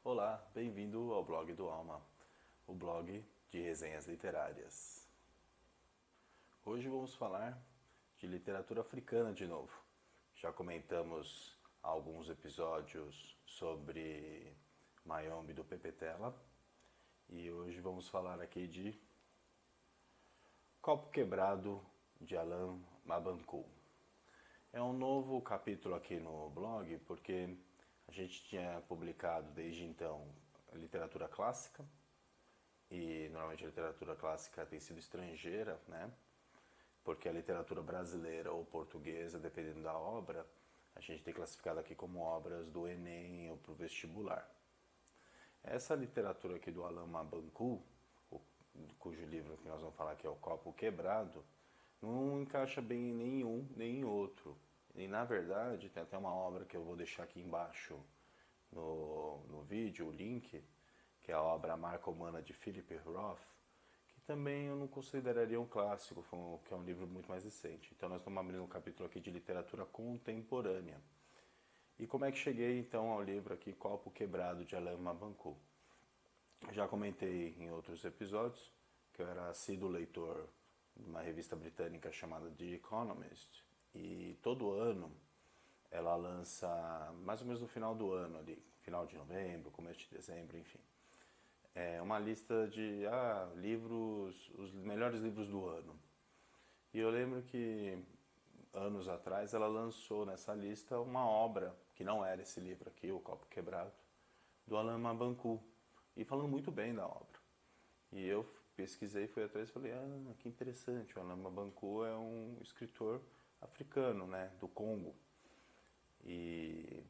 Olá, bem-vindo ao blog do Alma, o blog de resenhas literárias. Hoje vamos falar de literatura africana de novo. Já comentamos alguns episódios sobre Mayombe do Pepe Tela e hoje vamos falar aqui de Copo Quebrado de Alain Mabancul. É um novo capítulo aqui no blog porque a gente tinha publicado desde então literatura clássica e normalmente a literatura clássica tem sido estrangeira, né? Porque a literatura brasileira ou portuguesa, dependendo da obra, a gente tem classificado aqui como obras do Enem ou para o vestibular. Essa literatura aqui do Alain Mabancul, cujo livro que nós vamos falar aqui é O Copo Quebrado, não encaixa bem em nenhum nem em outro. E na verdade, tem até uma obra que eu vou deixar aqui embaixo no vídeo, o link, que é a obra A Marca Humana de Philip Roth, que também eu não consideraria um clássico, que é um livro muito mais recente. Então nós estamos abrindo um capítulo aqui de literatura contemporânea. E como é que cheguei então ao livro aqui Copo Quebrado de Alain Mabancul? Já comentei em outros episódios que eu era assíduo leitor de uma revista britânica chamada The Economist, e todo ano ela lança, mais ou menos no final do ano ali, final de novembro, começo de dezembro, enfim, uma lista de livros, os melhores livros do ano. E eu lembro que anos atrás ela lançou nessa lista uma obra que não era esse livro aqui, O Copo Quebrado, do Alain Mabancul, e falando muito bem da obra. E eu pesquisei, fui atrás e falei, que interessante, o Alain Mabancul é um escritor africano, né, do Congo. E,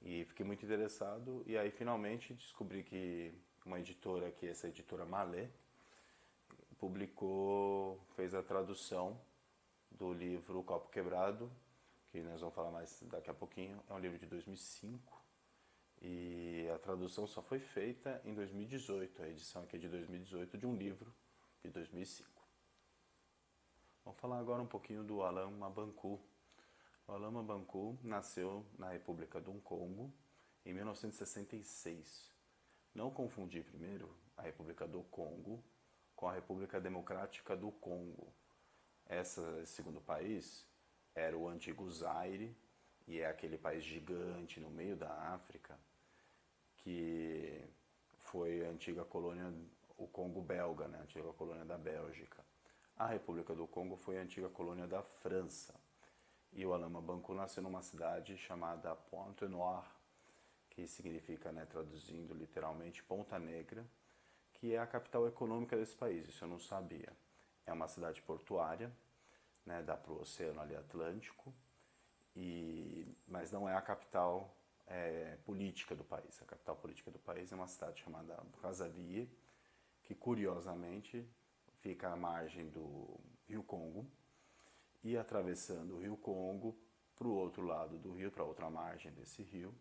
e fiquei muito interessado, e aí finalmente descobri que uma editora, que essa editora Malé, publicou, fez a tradução do livro O Copo Quebrado, que nós vamos falar mais daqui a pouquinho. É um livro de 2005 e a tradução só foi feita em 2018, a edição aqui é de 2018 de um livro de 2005. Vamos falar agora um pouquinho do Alain Mabancul. O Alain Mabancul nasceu na República do Congo em 1966. Não confundir primeiro a República do Congo com a República Democrática do Congo. Esse segundo país era o antigo Zaire, e é aquele país gigante no meio da África que foi a antiga colônia, o Congo belga, né, a antiga colônia da Bélgica. A República do Congo foi a antiga colônia da França. E o Alain Mabancul nasceu numa cidade chamada Pointe-Noire, que significa, né, traduzindo literalmente, Ponta Negra, que é a capital econômica desse país, isso eu não sabia. É uma cidade portuária, né, dá para o oceano ali Atlântico, mas não é a capital política do país. A capital política do país é uma cidade chamada Brazzaville, que curiosamente fica à margem do Rio Congo, e atravessando o Rio Congo para o outro lado do rio, para a outra margem desse rio,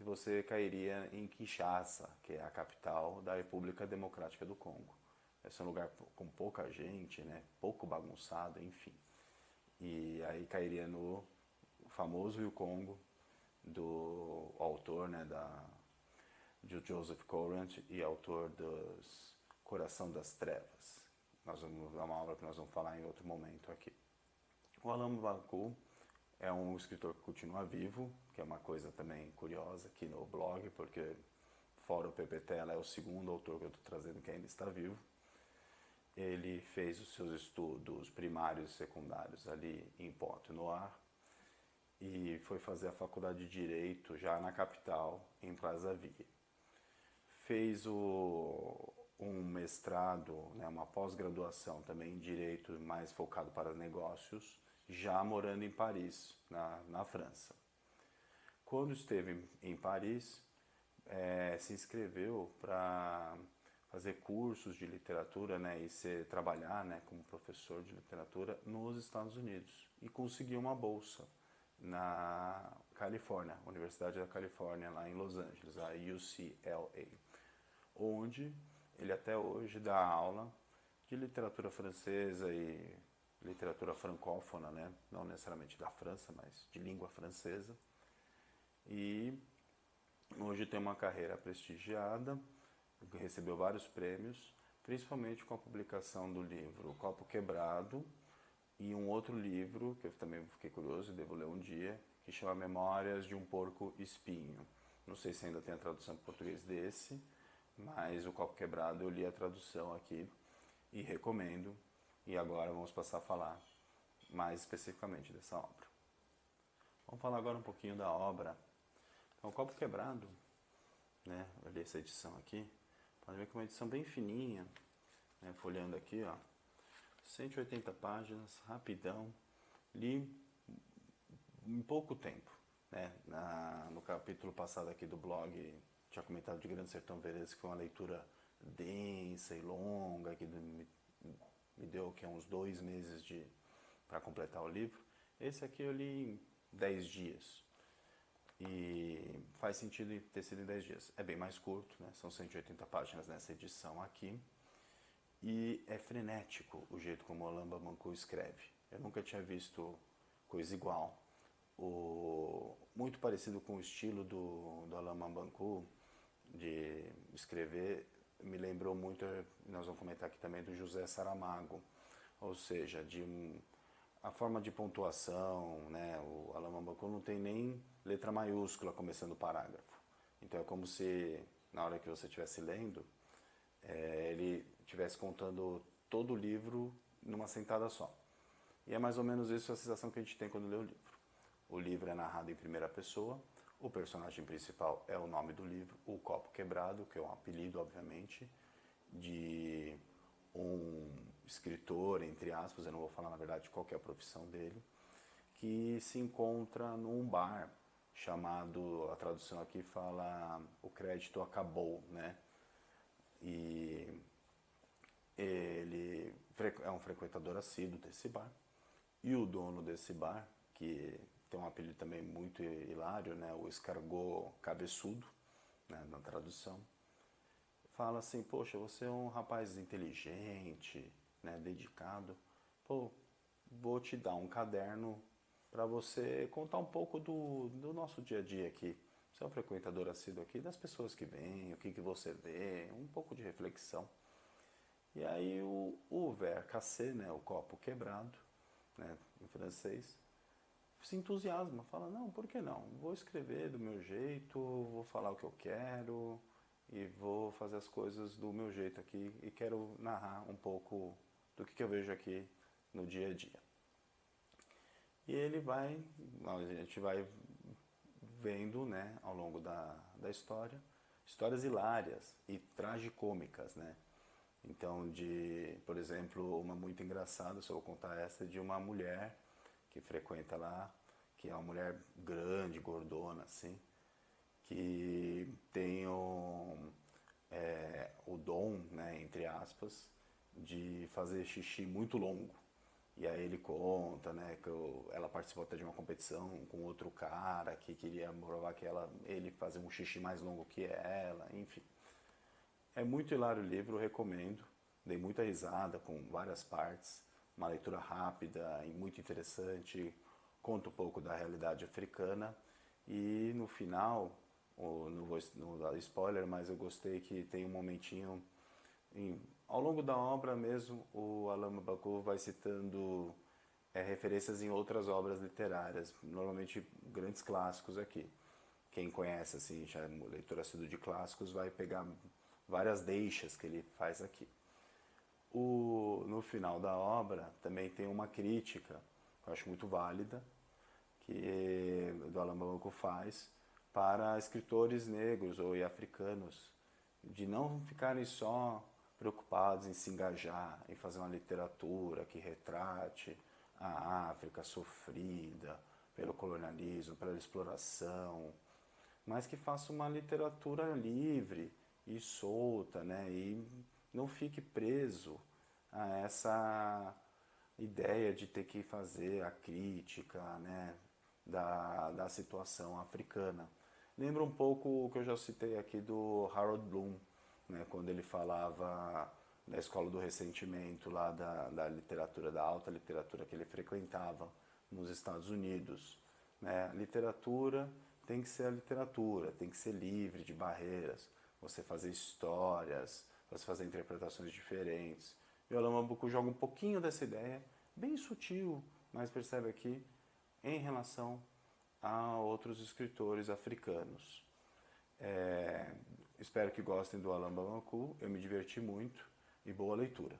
e você cairia em Kinshasa, que é a capital da República Democrática do Congo. Esse é um lugar com pouca gente, né, pouco bagunçado, enfim. E aí cairia no famoso Rio Congo do autor, né, de Joseph Conrad e autor dos Coração das Trevas. É uma obra que nós vamos falar em outro momento aqui. O Alain Mabancul é um escritor que continua vivo, que é uma coisa também curiosa aqui no blog, porque fora o Pepe Tela é o segundo autor que eu estou trazendo que ainda está vivo. Ele fez os seus estudos primários e secundários ali em Pointe-Noire e foi fazer a faculdade de Direito já na capital, em Brazzaville. Fez um mestrado, né, uma pós-graduação também em Direito mais focado para negócios, já morando em Paris, na França. Quando esteve em Paris, se inscreveu para fazer cursos de literatura, né, e trabalhar, né, como professor de literatura nos Estados Unidos. E conseguiu uma bolsa na Califórnia, Universidade da Califórnia, lá em Los Angeles, a UCLA, onde ele até hoje dá aula de literatura francesa e literatura francófona, né? Não necessariamente da França, mas de língua francesa. E Hoje tem uma carreira prestigiada, recebeu vários prêmios, principalmente com a publicação do livro Copo Quebrado e um outro livro, que eu também fiquei curioso e devo ler um dia, que chama Memórias de um Porco Espinho. Não sei se ainda tem a tradução em português desse, mas o Copo Quebrado eu li a tradução aqui e recomendo. E agora vamos passar a falar mais especificamente dessa obra. Vamos falar agora um pouquinho da obra. Então, o Copo Quebrado, né, eu li essa edição aqui, pode ver que é uma edição bem fininha, né, folheando aqui, ó, 180 páginas, rapidão, li em pouco tempo, né, no capítulo passado aqui do blog, tinha comentado de Grande Sertão Veredas, que foi uma leitura densa e longa, que me deu que uns 2 meses para completar o livro. Esse aqui eu li em 10 dias. E faz sentido ter sido em 10 dias. É bem mais curto, né? São 180 páginas nessa edição aqui. E é frenético o jeito como o Alain Bambancourt escreve. Eu nunca tinha visto coisa igual. Muito parecido com o estilo do Alain Bambancourt de escrever, me lembrou muito, nós vamos comentar aqui também, do José Saramago. Ou seja, a forma de pontuação, né? O Alain Bambancourt não tem nem letra maiúscula começando o parágrafo. Então é como se, na hora que você estivesse lendo, ele estivesse contando todo o livro numa sentada só. E é mais ou menos isso a sensação que a gente tem quando lê o livro. O livro é narrado em primeira pessoa, o personagem principal é o nome do livro, o Copo Quebrado, que é um apelido, obviamente, de um escritor, entre aspas, eu não vou falar na verdade qual que é a profissão dele, que se encontra num bar chamado, a tradução aqui fala, o crédito acabou, né? E ele é um frequentador assíduo desse bar. E o dono desse bar, que tem um apelido também muito hilário, né? O escargot cabeçudo, né? Na tradução, fala assim: poxa, você é um rapaz inteligente, né? Dedicado. Pô, vou te dar um caderno para você contar um pouco do nosso dia a dia aqui. Você é um frequentador assíduo aqui, das pessoas que vêm, o que você vê, um pouco de reflexão. E aí o verre cassé, né, o copo quebrado, né, em francês, se entusiasma, fala: não, por que não? Vou escrever do meu jeito, vou falar o que eu quero e vou fazer as coisas do meu jeito aqui e quero narrar um pouco do que eu vejo aqui no dia a dia. E ele vai, a gente vai vendo, né, ao longo da história, histórias hilárias e tragicômicas, né? Então, por exemplo, uma muito engraçada, se eu vou contar essa, de uma mulher que frequenta lá, que é uma mulher grande, gordona, assim, que tem o dom, né, entre aspas, de fazer xixi muito longo. E aí ele conta, né, que ela participou até de uma competição com outro cara que queria provar que ele fazia um xixi mais longo que ela, enfim. É muito hilário o livro, eu recomendo. Dei muita risada com várias partes, uma leitura rápida e muito interessante, conta um pouco da realidade africana e no final, não vou dar spoiler, mas eu gostei que tem um momentinho, ao longo da obra mesmo, o Alain Bambancourt vai citando referências em outras obras literárias, normalmente grandes clássicos aqui. Quem conhece, assim, já é leitor assíduo de clássicos, vai pegar várias deixas que ele faz aqui. No final da obra também tem uma crítica, que eu acho muito válida, que do Alain Bambancourt faz para escritores negros ou africanos, de não ficarem só preocupados em se engajar, em fazer uma literatura que retrate a África sofrida pelo colonialismo, pela exploração, mas que faça uma literatura livre e solta, né? E não fique preso a essa ideia de ter que fazer a crítica, né, da situação africana. Lembra um pouco o que eu já citei aqui do Harold Bloom, né, quando ele falava da escola do ressentimento, lá da literatura, da alta literatura que ele frequentava nos Estados Unidos. Né? Literatura tem que ser a literatura, tem que ser livre de barreiras, você fazer histórias, você fazer interpretações diferentes. E o Alain Bambuco joga um pouquinho dessa ideia, bem sutil, mas percebe aqui, em relação a outros escritores africanos. Espero que gostem do Alain Bambuco, eu me diverti muito e boa leitura.